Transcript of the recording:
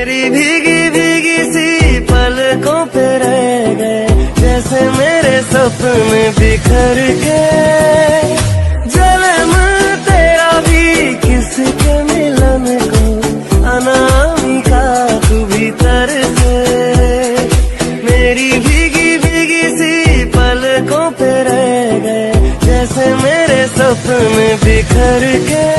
मेरी भीगी भीगी सी पलकों पे रह गए, जैसे मेरे सपने बिखर के। जन्म तेरा भी किसके मिलन को, अनामिका तू भीतर से। मेरी भीगी भीगी सी पलकों पे रह गए, जैसे मेरे सपने बिखर के।